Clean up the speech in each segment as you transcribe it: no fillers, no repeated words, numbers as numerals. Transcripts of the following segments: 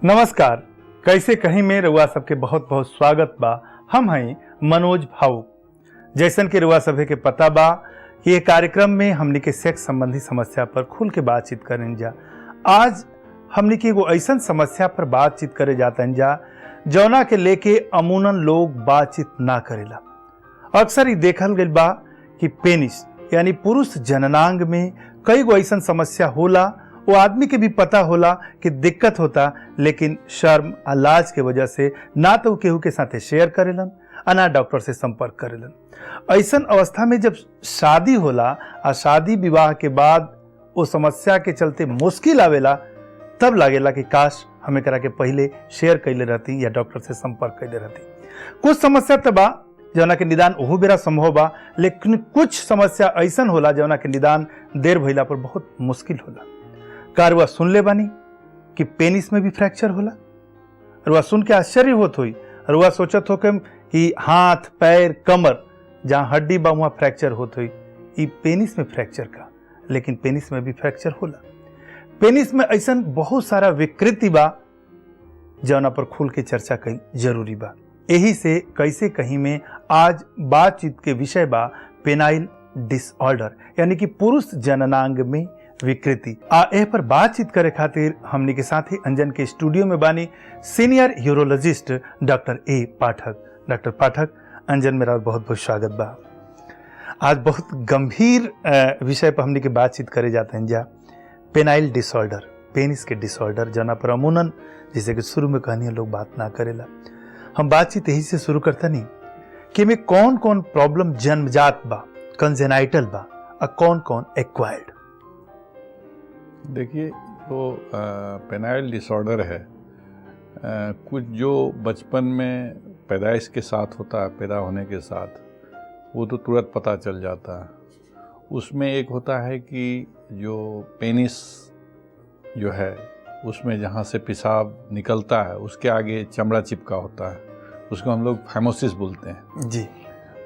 नमस्कार। कैसे कहीं में रउआ सबके बहुत बहुत स्वागत बा। हम हैं मनोज भाऊ। जैसन के रउआ सभे के पता बा कि ये कार्यक्रम में हमनी के सेक्स संबंधी समस्या पर खुल के बातचीत करें जा। आज हमनी के एगो ऐसन समस्या पर बातचीत करे जातन जा जौना के लेके अमूनन लोग बातचीत ना करेला। अक्सर ही देखल गइल बा कि पेनिस यानी पुरुष जननांग में कई गो ऐसन समस्या होला। वो आदमी के भी पता होला कि दिक्कत होता, लेकिन शर्म आ लाज के वजह से ना तो केहू के साथे शेयर करेलन आ ना डॉक्टर से संपर्क करेलन। ऐसन अवस्था में जब शादी होला आ शादी विवाह के बाद वो समस्या के चलते मुश्किल आवेला, तब लागेला कि काश हमें करा के पहले शेयर कैले रहती या डॉक्टर से संपर्क कैले रहती। कुछ समस्या तो बा जौना के निदान ओहू बेरा संभव बा, लेकिन कुछ समस्या ऐसन होला जौना के निदान देर भइला पर बहुत मुश्किल होला। का रुआ सुन ले बानी कि पेनिस में भी फ्रैक्चर होला? रुआ सुन के आश्चर्य होत हुई। रुआ सोचत हो कि हाथ पैर कमर जहां हड्डी बा वहां फ्रैक्चर होत हुई। ई पेनिस में फ्रैक्चर का, लेकिन पेनिस में भी फ्रैक्चर होला। पेनिस में ऐसन बहुत सारा विकृति बा जौना पर खुल के चर्चा कई जरूरी बा। यही से कैसे कहीं में आज बातचीत के विषय बा पेनाइल डिसऑर्डर यानी कि पुरुष जननांग में विकृति। एह पर बातचीत करे खातिर हमनी के साथ ही अंजन के स्टूडियो में बानी senior urologist doctor A Pathak. Doctor Pathak, Anjan मेरा बहुत बहुत स्वागत बा। आज बहुत गंभीर विषय पर हमनी के बातचीत करे जाते हैं जा पेनाइल डिसऑर्डर, पेनिस के डिसऑर्डर जना पर अमूनन जैसे कि शुरू में कहनी लोग बात ना करेला। हम बातचीत यही से शुरू करता नहीं कि में कौन कौन प्रॉब्लम जन्मजात बा, कंजेनाइटल बा और कौन कौन एक्वायर्ड। देखिए, तो पेनाइल डिसऑर्डर है कुछ जो बचपन में पैदाइश के साथ होता है, पैदा होने के साथ वो तो तुरंत पता चल जाता है। उसमें एक होता है कि जो पेनिस जो है उसमें जहाँ से पेशाब निकलता है उसके आगे चमड़ा चिपका होता है, उसको हम लोग फाइमोसिस बोलते हैं जी।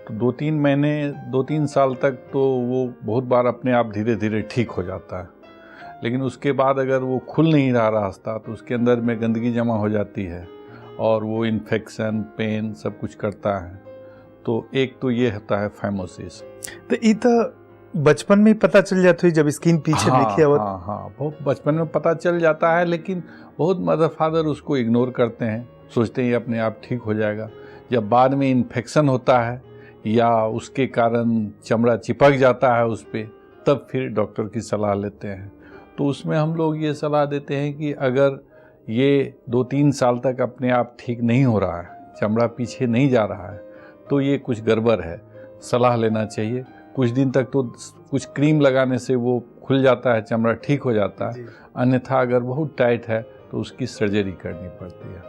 तो 2-3 महीने 2-3 साल तक तो वो बहुत बार अपने आप धीरे धीरे ठीक हो जाता है, लेकिन उसके बाद अगर वो खुल नहीं रहा रास्ता तो उसके अंदर में गंदगी जमा हो जाती है और वो इन्फेक्शन पेन सब कुछ करता है। तो एक तो ये होता है फाइमोसिस। तो ये तो बचपन में पता चल जाती है जब स्किन पीछे देखिए। हाँ, बहुत बचपन में पता चल जाता है, लेकिन बहुत मदर फादर उसको इग्नोर करते हैं, सोचते हैं अपने आप ठीक हो जाएगा। जब बाद में इन्फेक्शन होता है या उसके कारण चमड़ा चिपक जाता है उस पर, तब फिर डॉक्टर की सलाह लेते हैं। तो उसमें हम लोग ये सलाह देते हैं कि अगर ये 2-3 साल तक अपने आप ठीक नहीं हो रहा है, चमड़ा पीछे नहीं जा रहा है, तो ये कुछ गड़बड़ है, सलाह लेना चाहिए। कुछ दिन तक तो कुछ क्रीम लगाने से वो खुल जाता है, चमड़ा ठीक हो जाता है, अन्यथा अगर बहुत टाइट है तो उसकी सर्जरी करनी पड़ती है।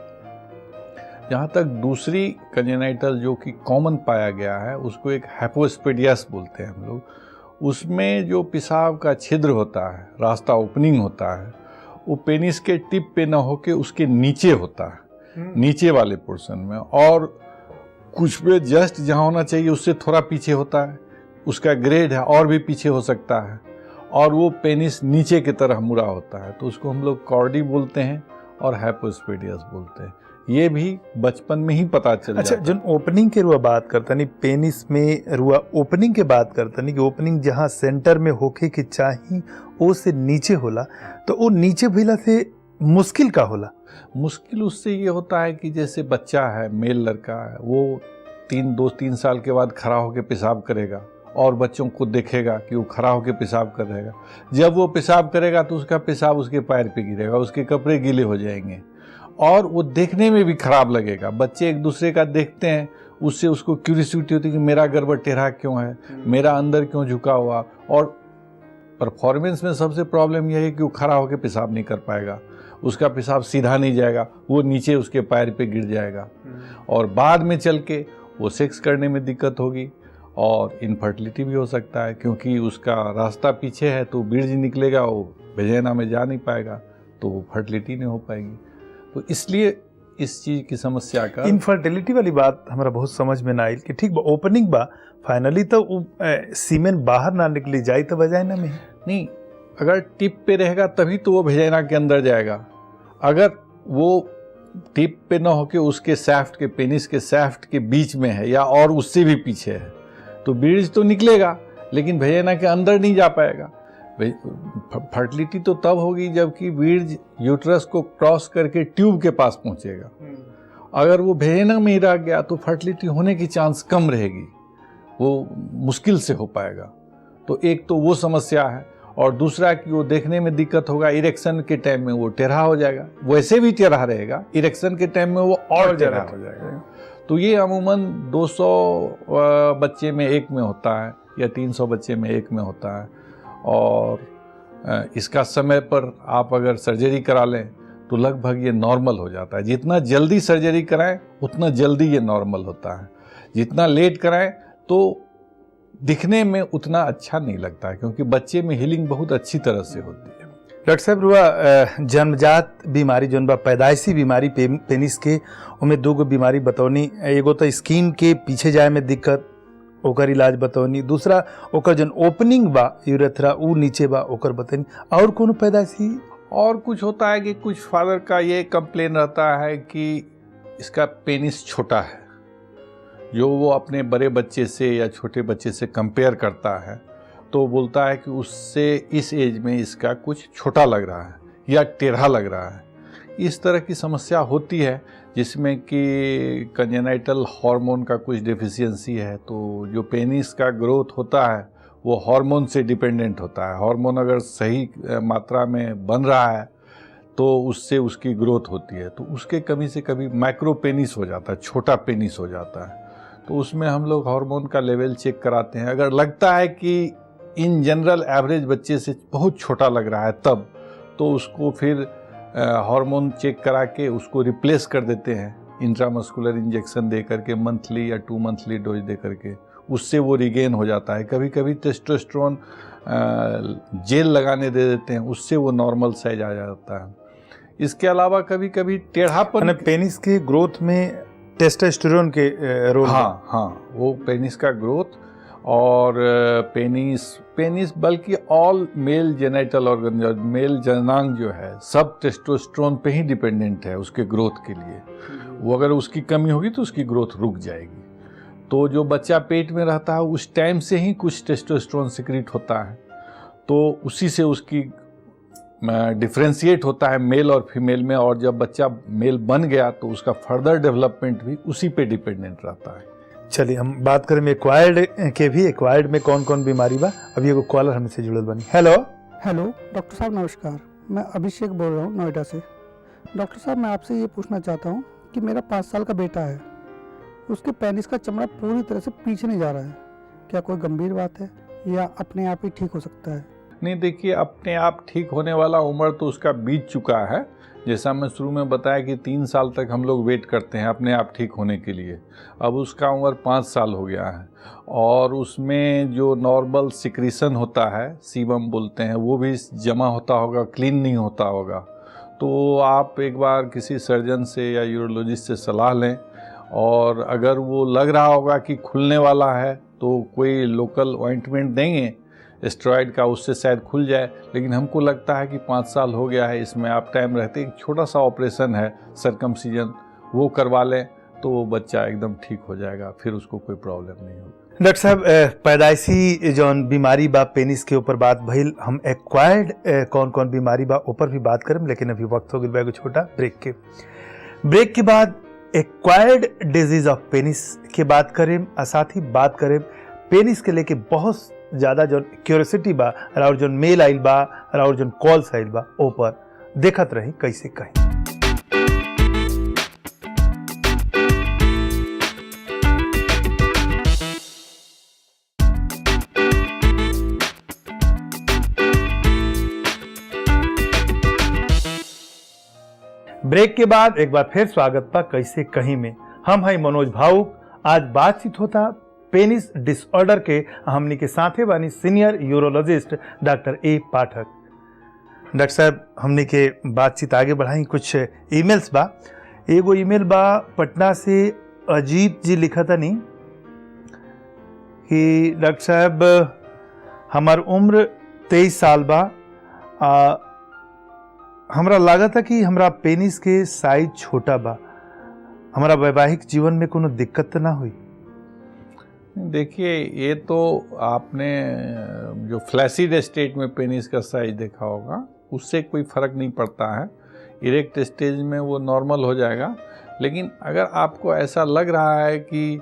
जहाँ तक दूसरी कंजेनाइटल जो कि कॉमन पाया गया है उसको एक हाइपोस्पेडियस बोलते हैं हम लोग। उसमें जो पेशाब का छिद्र होता है, रास्ता ओपनिंग होता है, वो पेनिस के टिप पे ना होके उसके नीचे होता है, नीचे वाले पोर्शन में, और कुछ पे जस्ट जहाँ होना चाहिए उससे थोड़ा पीछे होता है, उसका ग्रेड है और भी पीछे हो सकता है, और वो पेनिस नीचे की तरह मुड़ा होता है, तो उसको हम लोग कॉर्डी बोलते हैं और हाइपोस्पेडियस बोलते हैं। ये भी बचपन में ही पता चल जाता है। जो ओपनिंग के रुआ बात करता नहीं, पेनिस में रुआ ओपनिंग के बात करता नहीं कि ओपनिंग जहाँ सेंटर में होके के चाहिए वो से नीचे होला, तो वो नीचे भइला से मुश्किल का होला? मुश्किल उससे ये होता है कि जैसे बच्चा है, मेल लड़का है, वो 2-3 साल के बाद खड़ा होकर पेशाब करेगा और बच्चों को देखेगा कि वो खड़ा होकर पेशाब कर रहेगा। जब वो पेशाब करेगा तो उसका पेशाब उसके पैर पे गिरेगा, उसके कपड़े गीले हो जाएंगे और वो देखने में भी खराब लगेगा। बच्चे एक दूसरे का देखते हैं, उससे उसको क्यूरियोसिटी होती है कि मेरा गर्भ टेढ़ा क्यों है, मेरा अंदर क्यों झुका हुआ। और परफॉर्मेंस में सबसे प्रॉब्लम यह है कि वो खड़ा होकर पेशाब नहीं कर पाएगा, उसका पेशाब सीधा नहीं जाएगा, वो नीचे उसके पैर पे गिर जाएगा और बाद में चल के वो सेक्स करने में दिक्कत होगी और इनफर्टिलिटी भी हो सकता है, क्योंकि उसका रास्ता पीछे है तो बीज निकलेगा, वो वेजाइना में जा नहीं पाएगा, तो वो फर्टिलिटी नहीं हो पाएगी। तो इसलिए इस चीज़ की समस्या का इनफर्टिलिटी वाली बात हमारा बहुत समझ में ना आई कि ठीक बा ओपनिंग बा, फाइनली तो सीमेन बाहर ना निकली जाए तो वेजाइना में नहीं, अगर टिप पे रहेगा तभी तो वो वेजाइना के अंदर जाएगा। अगर वो टिप पे ना होके उसके सैफ्ट के, पेनिस के सैफ्ट के बीच में है या और उससे भी पीछे है, तो बीज तो निकलेगा लेकिन वेजाइना के अंदर नहीं जा पाएगा। फर्टिलिटी तो तब होगी जबकि बीज यूट्रस को क्रॉस करके ट्यूब के पास पहुंचेगा। अगर वो वेजाइना में ही रह गया तो फर्टिलिटी होने की चांस कम रहेगी, वो मुश्किल से हो पाएगा। तो एक तो वो समस्या है, और दूसरा कि वो देखने में दिक्कत होगा, इरेक्शन के टाइम में वो टेढ़ा हो जाएगा, वैसे भी टेढ़ा रहेगा, इरेक्शन के टाइम में वो और टेढ़ा हो जाएगा। तो ये अमूमन 200 बच्चे में एक में होता है या 300 बच्चे में एक में होता है, और इसका समय पर आप अगर सर्जरी करा लें तो लगभग ये नॉर्मल हो जाता है। जितना जल्दी सर्जरी कराएं उतना जल्दी ये नॉर्मल होता है, जितना लेट कराएं तो दिखने में उतना अच्छा नहीं लगता है, क्योंकि बच्चे में हीलिंग बहुत अच्छी तरह से होती है। डॉक्टर साहब रुआ जन्मजात बीमारी जौन बा, पैदाइशी बीमारी पेनिस के, उमें 2 बीमारी बतौनी, एगो तो स्किन के पीछे जाए में दिक्कत, ओकर इलाज बतौनी, दूसरा ओकर जन ओपनिंग बा यूरेथ्रा ऊ नीचे बा ओकर बतौनी, और कोनो पैदाइशी और कुछ होता है कि कुछ फादर का ये कंप्लेन रहता है कि इसका पेनिस छोटा है, जो वो अपने बड़े बच्चे से या छोटे बच्चे से कंपेयर करता है, तो बोलता है कि उससे इस एज में इसका कुछ छोटा लग रहा है या टेढ़ा लग रहा है। इस तरह की समस्या होती है, जिसमें कि कंजेनाइटल हार्मोन का कुछ डेफिशिएंसी है। तो जो पेनिस का ग्रोथ होता है वो हार्मोन से डिपेंडेंट होता है। हार्मोन अगर सही मात्रा में बन रहा है तो उससे उसकी ग्रोथ होती है। तो उसके कमी से कभी माइक्रो पेनिस हो जाता है, छोटा पेनिस हो जाता है। तो उसमें हम लोग हार्मोन का लेवल चेक कराते हैं। अगर लगता है कि इन जनरल एवरेज बच्चे से बहुत छोटा लग रहा है तब तो उसको फिर हार्मोन चेक करा के उसको रिप्लेस कर देते हैं इंट्रामस्कुलर इंजेक्शन दे करके, मंथली या 2 मंथली डोज दे करके, उससे वो रिगेन हो जाता है। कभी कभी टेस्टोस्टेरोन जेल लगाने दे देते हैं, उससे वो नॉर्मल साइज आ जाता है। इसके अलावा कभी कभी टेढ़ापन, पेनिस के ग्रोथ में टेस्टोस्टेरोन के रोल, हाँ, वो पेनिस का ग्रोथ और पेनिस बल्कि all male genital organ, male जननांग जो है, सब टेस्टोस्टेरोन पे ही डिपेंडेंट है उसके ग्रोथ के लिए। वो अगर उसकी कमी होगी तो उसकी ग्रोथ रुक जाएगी। तो जो बच्चा पेट में रहता है उस टाइम से ही कुछ टेस्टोस्टेरोन सिक्रीट होता है, तो उसी से उसकी डिफ्रेंशिएट होता है मेल और फीमेल में, और जब बच्चा मेल बन गया तो उसका फर्दर डेवलपमेंट भी उसी पे डिपेंडेंट रहता है। चलिए हम बात करें एक्वायर्ड के भी। एक्वायर्ड में कौन कौन बीमारी बा? अभी एगो कॉलर हमसे जुड़ल बनी। हेलो डॉक्टर साहब नमस्कार, मैं अभिषेक बोल रहा हूँ नोएडा से। डॉक्टर साहब मैं आपसे ये पूछना चाहता हूँ कि मेरा 5 साल का बेटा है, उसके पेनिस का चमड़ा पूरी तरह से पीछे नहीं जा रहा है, क्या कोई गंभीर बात है या अपने आप ही ठीक हो सकता है? नहीं, देखिए, अपने आप ठीक होने वाला उम्र तो उसका बीत चुका है। जैसा मैं शुरू में बताया कि 3 साल तक हम लोग वेट करते हैं अपने आप ठीक होने के लिए। अब उसका उम्र 5 साल हो गया है, और उसमें जो नॉर्मल सिक्रीशन होता है, सीबम बोलते हैं, वो भी जमा होता होगा, क्लीन नहीं होता होगा। तो आप एक बार किसी सर्जन से या यूरोलॉजिस्ट से सलाह लें, और अगर वो लग रहा होगा कि खुलने वाला है तो कोई लोकल ऑइंटमेंट देंगे स्टेरॉइड का, उससे शायद खुल जाए। लेकिन हमको लगता है कि 5 साल हो गया है, इसमें आप टाइम रहते एक छोटा सा ऑपरेशन है सर्कमसिजन, वो करवा लें तो वो बच्चा एकदम ठीक हो जाएगा, फिर उसको कोई प्रॉब्लम नहीं होगी। डॉक्टर साहब, पैदाइशी जौन बीमारी बा पेनिस के ऊपर बात भइल, हम एक्वायर्ड कौन कौन बीमारी बा ऊपर भी बात करें, लेकिन अभी वक्त हो गया एगो छोटा ब्रेक के। ब्रेक के बाद एक्वायर्ड डिजीज ऑफ पेनिस के बात करें, और साथ ही बात करें पेनिस के लेके बहुत ज़्यादा जो क्यूरियोसिटी बा और जो मेल आइल बा और जो कॉल्स आइल बा ऊपर देखत रही कैसे कहीं। ब्रेक के बाद एक बार फिर स्वागत बा कैसे कहीं में। हम हैं मनोज भावुक। आज बातचीत होता पेनिस डिसऑर्डर के, हमनी के साथे बानी senior urologist doctor A Pathak. Doctor साहब, हमनी के बातचीत आगे बढ़ाई, कुछ ईमेल्स बा। एगो ईमेल बा पटना से अजीत जी लिखा था नहीं कि डॉक्टर साहब हमार उम्र 23 साल बा, हमरा लागत है कि हमरा पेनिस के साइज छोटा बा, हमारा वैवाहिक जीवन में कोनो दिक्कत तो ना हुई? देखिए, ये तो आपने जो फ्लैसिड स्टेट में पेनिस का साइज देखा होगा, उससे कोई फर्क नहीं पड़ता है। इरेक्ट स्टेज में वो नॉर्मल हो जाएगा। लेकिन अगर आपको ऐसा लग रहा है कि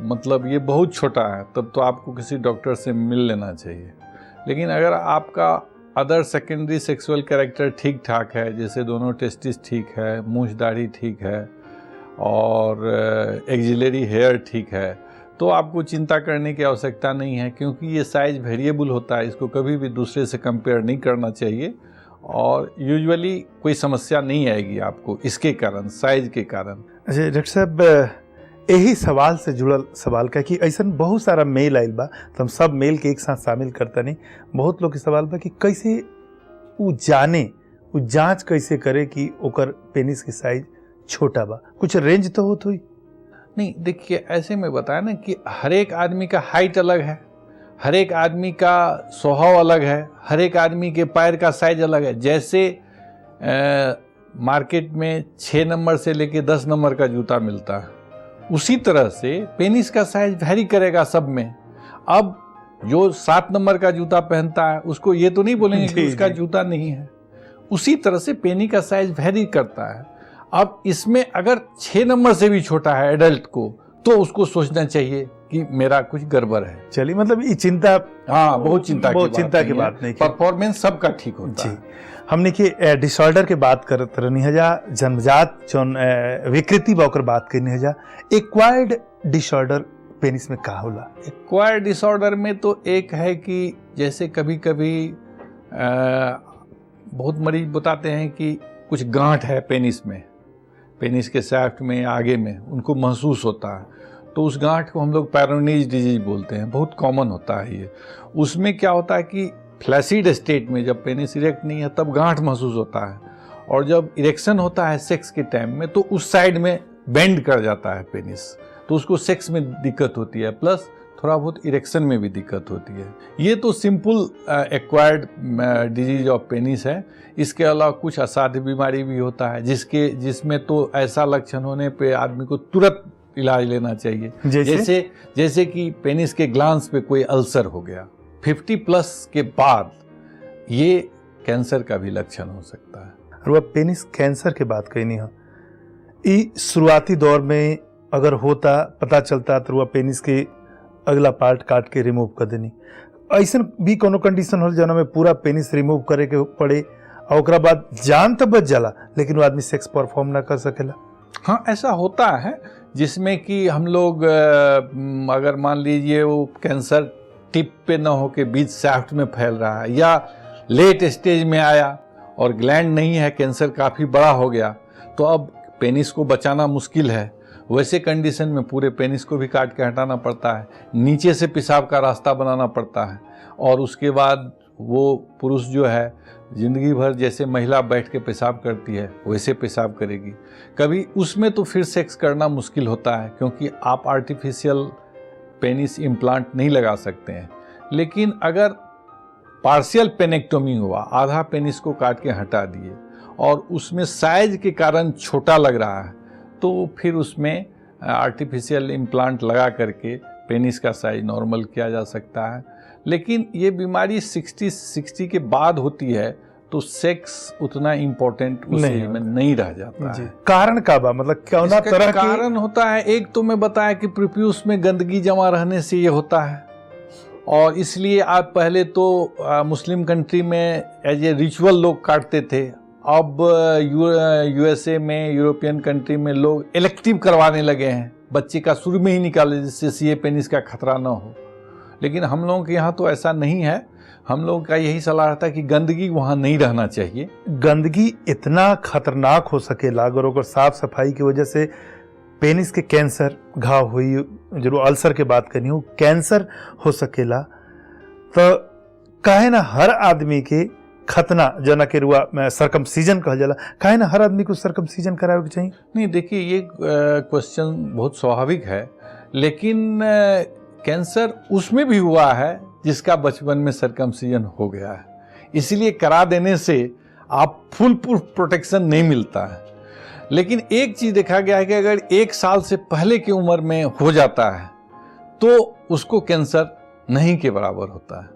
मतलब ये बहुत छोटा है, तब तो आपको किसी डॉक्टर से मिल लेना चाहिए। लेकिन अगर आपका अदर सेकेंडरी सेक्सुअल कैरेक्टर ठीक ठाक है, जैसे दोनों टेस्टिस ठीक है, मूंछ दाढ़ी ठीक है और एक्सिलरी हेयर ठीक है, तो आपको चिंता करने की आवश्यकता नहीं है, क्योंकि ये साइज वेरिएबल होता है। इसको कभी भी दूसरे से कंपेयर नहीं करना चाहिए और यूजुअली कोई समस्या नहीं आएगी आपको इसके कारण, साइज के कारण। अच्छा डॉक्टर साहब, यही सवाल से जुड़ल सवाल का कि ऐसा बहुत सारा मेल आइल बा, तो हम सब मेल के एक साथ शामिल करता नहीं। बहुत लोग के सवाल बा कि कैसे वो जाने, वो जांच कैसे करे कि ओकर पेनिस की साइज छोटा बा, कुछ रेंज तो होत हुई? नहीं, देखिए, ऐसे में बताया ना कि हर एक आदमी का हाइट अलग है, हर एक आदमी का स्वभाव अलग है, हर एक आदमी के पैर का साइज अलग है। जैसे मार्केट में 6 नंबर से लेके 10 नंबर का जूता मिलता है, उसी तरह से पेनिस का साइज वैरी करेगा सब में। अब जो 7 नंबर का जूता पहनता है उसको ये तो नहीं बोलेंगे कि उसका जूता नहीं है। उसी तरह से पेनी का साइज वैरी करता है। अब इसमें अगर 6 नंबर से भी छोटा है एडल्ट को, तो उसको सोचना चाहिए कि मेरा कुछ गड़बड़ है। चलिए, मतलब ये चिंता, हाँ, बहुत चिंता की बात नहीं। परफॉर्मेंस सबका ठीक होता है। हमने के डिसऑर्डर के बात करत रहनी है जा, जन्मजात जौन विकृति बा ओकर बात करनी है जा। एक्वायर्ड डिसऑर्डर पेनिस में का होला? एक्वायर्ड डिसऑर्डर में तो एक है कि जैसे कभी कभी बहुत मरीज बताते हैं कि कुछ गांठ है पेनिस में, पेनिस के सैफ्ट में, आगे में उनको महसूस होता है, तो उस गांठ को हम लोग पैरोनीज डिजीज बोलते हैं। बहुत कॉमन होता है ये। उसमें क्या होता है कि फ्लैसिड स्टेट में जब पेनिस इरेक्ट नहीं है तब गांठ महसूस होता है, और जब इरेक्शन होता है सेक्स के टाइम में तो उस साइड में बेंड कर जाता है पेनिस, तो उसको सेक्स में दिक्कत होती है, प्लस थोड़ा बहुत इरेक्शन में भी दिक्कत होती है। ये तो simple acquired disease of penis है। इसके अलावा कुछ असाध्य बीमारी भी होता है जिसमें तो ऐसा लक्षण होने पे आदमी को तुरंत इलाज लेना चाहिए। जैसे कि पेनिस के ग्लांस पे कोई अल्सर हो गया, 50 प्लस के बाद ये कैंसर का भी लक्षण हो सकता है। और वह पेनिस कैंसर के बात कही नहीं है, ये शुरुआती दौर में अगर होता, पता चलता, तो वह पेनिस के अगला पार्ट काट के रिमूव कर देनी। ऐसा भी कोनो कंडीशन हो जाना में पूरा पेनिस रिमूव करे के पड़े और ओकरा बाद जान तो बच जाला, लेकिन वो आदमी सेक्स परफॉर्म ना कर सकेला? हाँ, ऐसा होता है, जिसमें कि हम लोग अगर मान लीजिए वो कैंसर टिप पे ना हो के बीच सैफ्ट में फैल रहा है, या लेट स्टेज में आया और ग्लैंड नहीं है, कैंसर काफ़ी बड़ा हो गया, तो अब पेनिस को बचाना मुश्किल है। वैसे कंडीशन में पूरे पेनिस को भी काट के हटाना पड़ता है, नीचे से पेशाब का रास्ता बनाना पड़ता है, और उसके बाद वो पुरुष जो है जिंदगी भर जैसे महिला बैठ के पेशाब करती है वैसे पेशाब करेगी। कभी उसमें तो फिर सेक्स करना मुश्किल होता है, क्योंकि आप आर्टिफिशियल पेनिस इम्प्लांट नहीं लगा सकते हैं। लेकिन अगर पार्शियल पेनेक्टोमी हुआ, आधा पेनिस को काट के हटा दिए और उसमें साइज के कारण छोटा लग रहा है, तो फिर उसमें आर्टिफिशियल इम्प्लांट लगा करके पेनिस का साइज नॉर्मल किया जा सकता है। लेकिन ये बीमारी 60 के बाद होती है, तो सेक्स उतना इम्पोर्टेंट उस एज में नहीं रह जाता है। कारण का बा, मतलब क्या तरह कारण होता है? एक तो मैं बताया कि प्रीप्यूस में गंदगी जमा रहने से ये होता है, और इसलिए आप पहले तो मुस्लिम कंट्री में एज ए रिचुअल लोग काटते थे। अब यूएसए में, यूरोपियन कंट्री में लोग इलेक्टिव करवाने लगे हैं, बच्चे का शुरू में ही निकाले जिससे सीए पेनिस का खतरा ना हो। लेकिन हम लोगों के यहाँ तो ऐसा नहीं है। हम लोगों का यही सलाह रहता है कि गंदगी वहाँ नहीं रहना चाहिए। गंदगी इतना खतरनाक हो सकेला अगर ओकर साफ सफाई की वजह से पेनिस के कैंसर घाव हुई, जो अल्सर के बात करनी हो, कैंसर हो सकेला, तो काहे ना हर आदमी के खतना जना के रुआ सर्कमसीजन कहल जाला, काहे ना हर आदमी को सर्कमसीजन करावे के चाहिए? नहीं, देखिए, ये क्वेश्चन बहुत स्वाभाविक है, लेकिन कैंसर उसमें भी हुआ है जिसका बचपन में सर्कमसीजन हो गया है। इसलिए करा देने से आप फुल प्रूफ प्रोटेक्शन नहीं मिलता है। लेकिन एक चीज देखा गया है कि अगर 1 साल से पहले की उम्र में हो जाता है तो उसको कैंसर नहीं के बराबर होता है।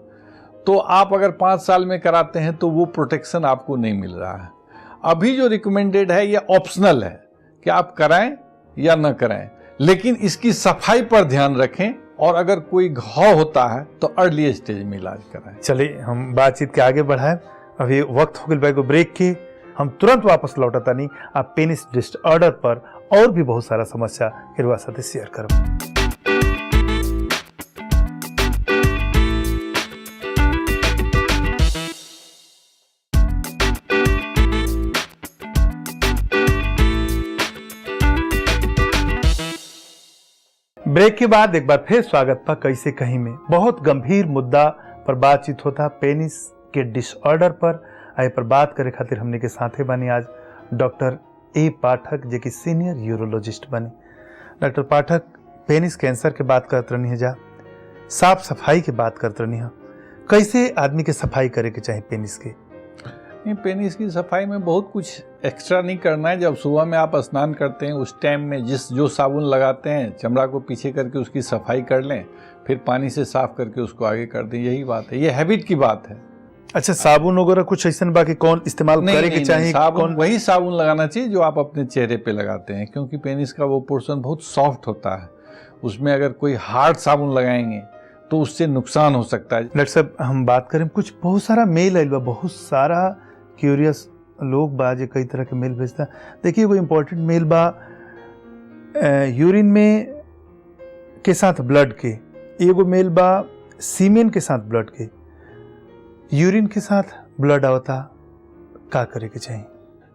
तो आप अगर 5 साल में कराते हैं तो वो प्रोटेक्शन आपको नहीं मिल रहा है। अभी जो रिकमेंडेड है ये ऑप्शनल है कि आप कराएं या न कराएं, लेकिन इसकी सफाई पर ध्यान रखें और अगर कोई घाव होता है तो अर्ली स्टेज में इलाज कराएं। चलिए हम बातचीत के आगे बढ़ाएं। अभी वक्त हो गया को ब्रेक की, हम तुरंत वापस लौटता नहीं आप पेनिस डिसऑर्डर पर और भी बहुत सारा समस्या के साथ शेयर करो। ब्रेक के बाद एक बार फिर स्वागत पा कैसे कहीं में बहुत गंभीर मुद्दा पर बातचीत होता पेनिस के डिसऑर्डर पर। आए पर बात करे खातिर हमने के साथे बने आज डॉक्टर ए पाठक जो कि सीनियर यूरोलॉजिस्ट बने। डॉक्टर पाठक पेनिस कैंसर के बात करते रहनी है, जा साफ सफाई की बात करते रहनी है, कैसे आदमी के सफाई करे के चाहे पेनिस के? पेनिस की सफाई में बहुत कुछ एक्स्ट्रा नहीं करना है। जब सुबह में आप स्नान करते हैं उस टाइम में जो साबुन लगाते हैं चमड़ा को पीछे करके उसकी सफाई कर लें, फिर पानी से साफ करके उसको आगे कर दें, यही बात है। ये हैबिट की बात है। अच्छा, साबुन वगैरह कुछ ऐसा बाकी कौन इस्तेमाल करे के चाहिए? साबुन वही साबुन लगाना चाहिए जो आप अपने चेहरे पे लगाते हैं, क्योंकि पेनिस का वो पोर्शन बहुत सॉफ्ट होता है। उसमें अगर कोई हार्ड साबुन लगाएंगे तो उससे नुकसान हो सकता है। डॉक्टर साहब हम बात करें कुछ बहुत सारा मेल आइल बा, बहुत सारा क्यूरियस लोग बा जो कई तरह के मेल भेजता। देखिए कोई इंपॉर्टेंट मेल बा यूरिन में के साथ ब्लड के, एगो मेल बा सीमेन के साथ ब्लड के, यूरिन के साथ ब्लड आवता, क्या करे के चाहिए?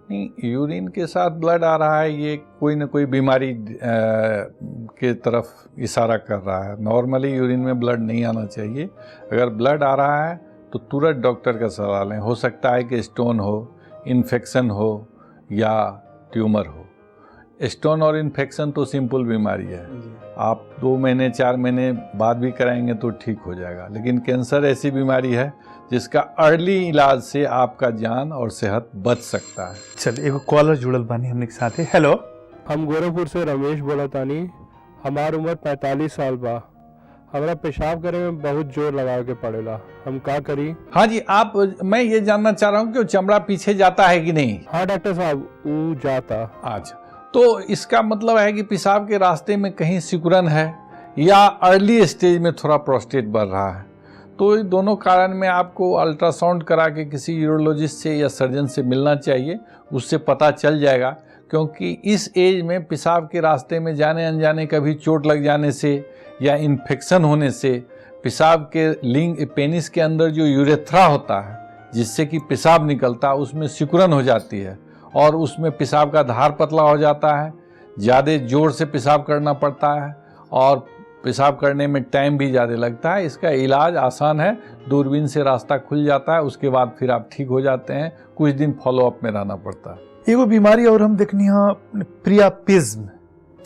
नहीं, यूरिन के साथ ब्लड आ रहा है ये कोई ना कोई बीमारी के तरफ इशारा कर रहा है। नॉर्मली यूरिन में ब्लड नहीं आना चाहिए। अगर ब्लड आ रहा है तो तुरंत डॉक्टर का सलाह लें। हो सकता है कि स्टोन हो, इन्फेक्शन हो या ट्यूमर हो। स्टोन और इन्फेक्शन तो सिंपल बीमारी है, आप 2 महीने 4 महीने बाद भी कराएंगे तो ठीक हो जाएगा। लेकिन कैंसर ऐसी बीमारी है जिसका अर्ली इलाज से आपका जान और सेहत बच सकता है। चलिए एगो कॉलर जुड़ल बानी हमने के साथ। हेलो, हम गोरखपुर से रमेश बोला तानी। हमार उम्र 45 साल बा। हमरा पेशाब करे में बहुत जोर लगा के पड़ेला, हम का करी? हाँ जी, मैं ये जानना चाह रहा हूँ कि वो चमड़ा पीछे जाता है कि नहीं? हाँ डॉक्टर साहब, वो जाता। अच्छा, तो इसका मतलब है कि पेशाब के रास्ते में कहीं सिकुड़न है या अर्ली स्टेज में थोड़ा प्रोस्टेट बढ़ रहा है। तो इन दोनों कारण में आपको अल्ट्रासाउंड करा के किसी यूरोलॉजिस्ट से या सर्जन से मिलना चाहिए, उससे पता चल जाएगा। क्योंकि इस एज में पेशाब के रास्ते में जाने अनजाने कभी चोट लग जाने से या इन्फेक्शन होने से पेशाब के लिंग पेनिस के अंदर जो यूरेथ्रा होता है जिससे कि पेशाब निकलता है उसमें सिकुड़न हो जाती है और उसमें पेशाब का धार पतला हो जाता है, ज़्यादा जोर से पेशाब करना पड़ता है और पेशाब करने में टाइम भी ज़्यादा लगता है। इसका इलाज आसान है, दूरबीन से रास्ता खुल जाता है, उसके बाद फिर आप ठीक हो जाते हैं। कुछ दिन फॉलोअप में रहना पड़ता है। एगो बीमारी और हम देखनी है प्रियापिज्म।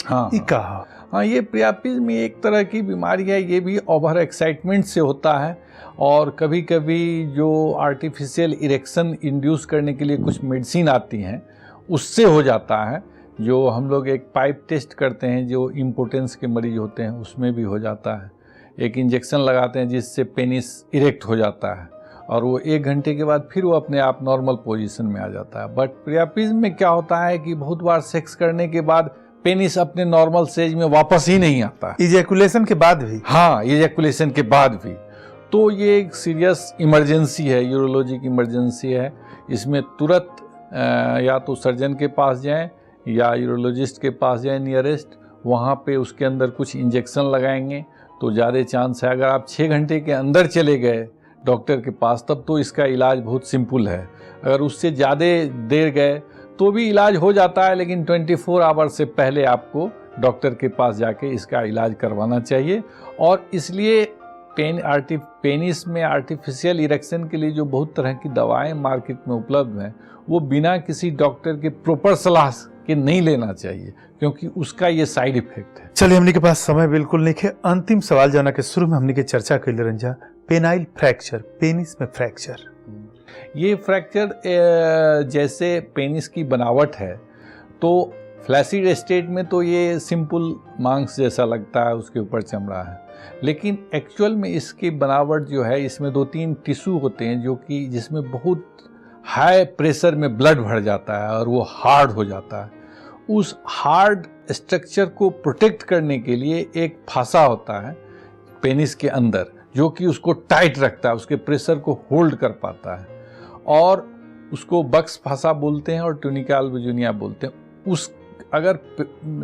हाँ, ये प्रियापिज्म एक तरह की बीमारी है। ये भी ओवर एक्साइटमेंट से होता है और कभी कभी जो आर्टिफिशियल इरेक्शन इंड्यूस करने के लिए कुछ मेडिसिन आती हैं उससे हो जाता है। जो हम लोग एक पाइप टेस्ट करते हैं जो इम्पोर्टेंस के मरीज होते हैं उसमें भी हो जाता है। एक इंजेक्शन लगाते हैं जिससे पेनिस इरेक्ट हो जाता है और वो 1 घंटे के बाद फिर वो अपने आप नॉर्मल पोजीशन में आ जाता है। बट प्रियापिज्म में क्या होता है कि बहुत बार सेक्स करने के बाद पेनिस अपने नॉर्मल स्टेज में वापस ही नहीं आता। इजैकुलेशन के बाद भी? हाँ, इजैकुलेशन के बाद भी। तो ये एक सीरियस इमरजेंसी है, यूरोलॉजिक इमरजेंसी है। इसमें तुरंत या तो सर्जन के पास जाएं या यूरोलॉजिस्ट के पास जाएं नियरेस्ट, वहाँ पे उसके अंदर कुछ इंजेक्शन लगाएंगे तो ज़्यादा चांस है। अगर आप 6 घंटे के अंदर चले गए डॉक्टर के पास तब तो इसका इलाज बहुत सिंपल है। अगर उससे ज़्यादा देर गए तो भी इलाज हो जाता है, लेकिन 24 आवर से पहले आपको डॉक्टर के पास जाके इसका इलाज करवाना चाहिए। और इसलिए पेनिस में आर्टिफिशियल इरेक्शन के लिए जो बहुत तरह की दवाएं मार्केट में उपलब्ध हैं वो बिना किसी डॉक्टर के प्रॉपर सलाह के नहीं लेना चाहिए, क्योंकि उसका ये साइड इफेक्ट है। चलिए हमने के पास समय बिल्कुल नहीं है। अंतिम सवाल जाना के शुरू में हमने के चर्चा कैले रंजा पेनाइल फ्रैक्चर, पेनिस में फ्रैक्चर, ये फ्रैक्चर जैसे पेनिस की बनावट है, तो फ्लैसिड स्टेट में तो ये सिंपल मांस जैसा लगता है, उसके ऊपर चमड़ा है, लेकिन एक्चुअल में इसकी बनावट जो है, इसमें 2-3 टिश्यू होते हैं जो कि जिसमें बहुत हाई प्रेशर में ब्लड भर जाता है और वो हार्ड हो जाता है। उस हार्ड स्ट्रक्चर को प्रोटेक्ट करने के लिए एक फासा होता है पेनिस के अंदर, जो कि उसको टाइट रखता है, उसके प्रेशर को होल्ड कर पाता है, और उसको बक्स फासा बोलते हैं और ट्यूनिका अल्बुजिनिया बोलते हैं। उस अगर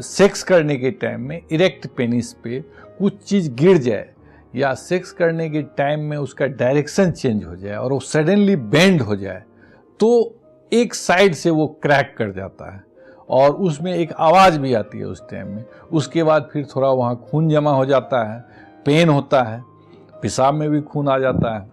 सेक्स करने के टाइम में इरेक्ट पेनिस पे कुछ चीज़ गिर जाए या सेक्स करने के टाइम में उसका डायरेक्शन चेंज हो जाए और वो सडनली बेंड हो जाए, तो एक साइड से वो क्रैक कर जाता है और उसमें एक आवाज़ भी आती है उस टाइम में। उसके बाद फिर थोड़ा वहाँ खून जमा हो जाता है, पेन होता है, पेशाब में भी खून आ जाता है।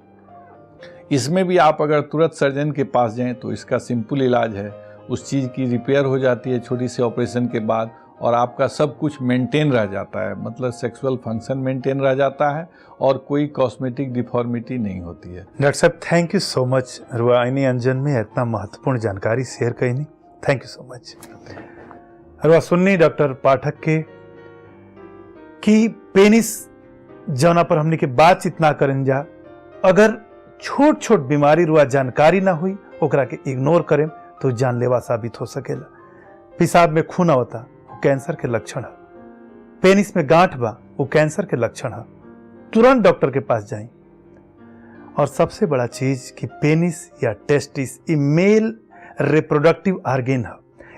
इसमें भी आप अगर तुरंत सर्जन के पास जाएं तो इसका सिंपल इलाज है, उस चीज़ की रिपेयर हो जाती है छोटी सी ऑपरेशन के बाद, और आपका सब कुछ मेंटेन रह जाता है, मतलब सेक्सुअल फंक्शन मेंटेन रह जाता है और कोई कॉस्मेटिक डिफॉर्मिटी नहीं होती है। डॉक्टर साहब, थैंक यू सो मच रुआइनी अंजन में इतना महत्वपूर्ण जानकारी शेयर कईनी। Thank you so much. रुआ सुननी डॉक्टर पाठक के कि पेनिस जौना पर हमने के बातचीत ना करन जा, अगर छोट छोट बीमारी रुआ जानकारी ना हुई ओकरा के इग्नोर करें तो जानलेवा साबित हो सकेला। पेशाब में खून आवता वो कैंसर के लक्षण है, पेनिस में गांठ बा वो कैंसर के लक्षण है, तुरंत डॉक्टर के पास जाएं। और सबसे बड़ा चीज कि पेनिस या टेस्टिस ये मेल रिप्रोडक्टिव ऑर्गेन है,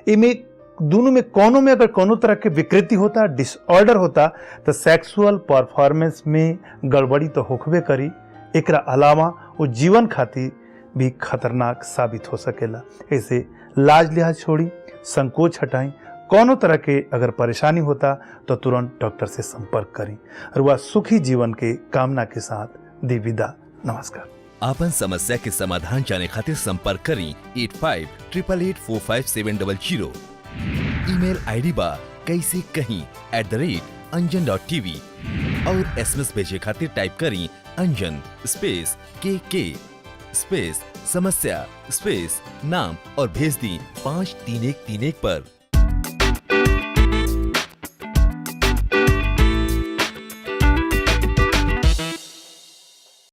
इनमें दोनों में कोनो में अगर कोनो तरह के विकृति होता, डिसऑर्डर होता, तो सेक्सुअल परफॉर्मेंस में गड़बड़ी तो होखबे करी, एकरा अलावा वो जीवन खातिर भी खतरनाक साबित हो सकेला। ऐसे लाज लिहाज छोड़ी, संकोच हटाई, कोनो तरह के अगर परेशानी होता तो तुरंत डॉक्टर से संपर्क करें। और वह सुखी जीवन के कामना के साथ दी विदा। नमस्कार। आपन समस्या के समाधान जाने खातिर संपर्क करी 8588845700। ईमेल आईडी बा कैसे कहीं @anjan.tv और SMS भेजे खातिर टाइप करी अंजन स्पेस के स्पेस समस्या स्पेस नाम और भेज दी 53131 पर।